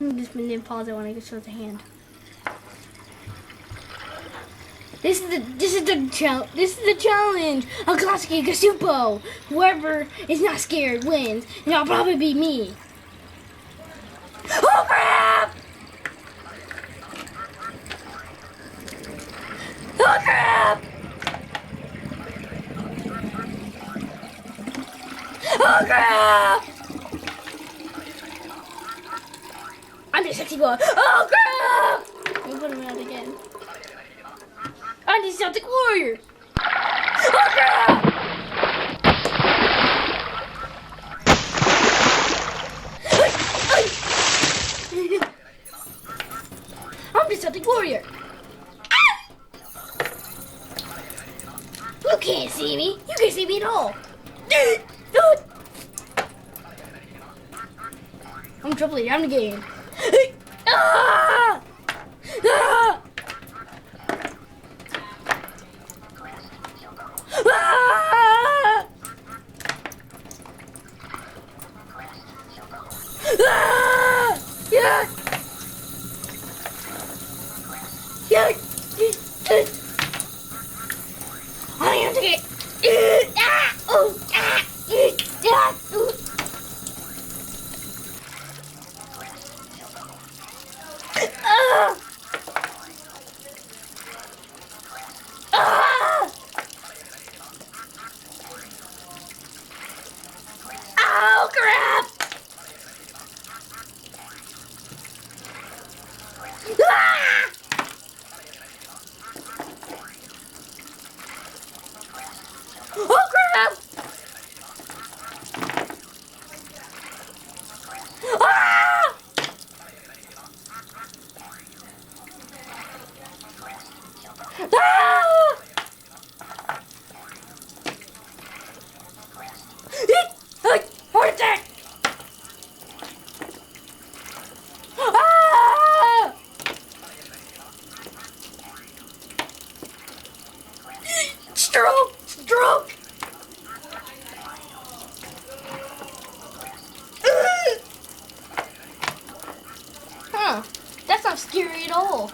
Just didn't pause it when I show the hand. This is the challenge. Akatsuki Kasupo. Whoever is not scared wins, and I'll probably be me. Oh crap! Oh crap! Oh crap! I'm the sexy boy. Oh crap! I'm putting him out again. I'm the Celtic Warrior. Oh crap! I'm the Celtic Warrior. You can't see me. You can't see me at all. I'm Triple H. I'm the game. Ah! Ah! Ah! Ah! Yeah! Yeah! I am to get. Ah! Oh! Ah! Ah! Ah! Ah! Oh crap! Ah! Oh crap! Ah! Ah! Heart attack! Ah! Stroke! Stroke! Huh. That's not scary at all.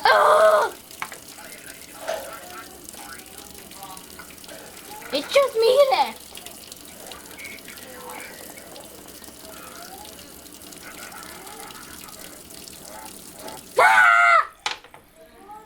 Ah! It's just me there.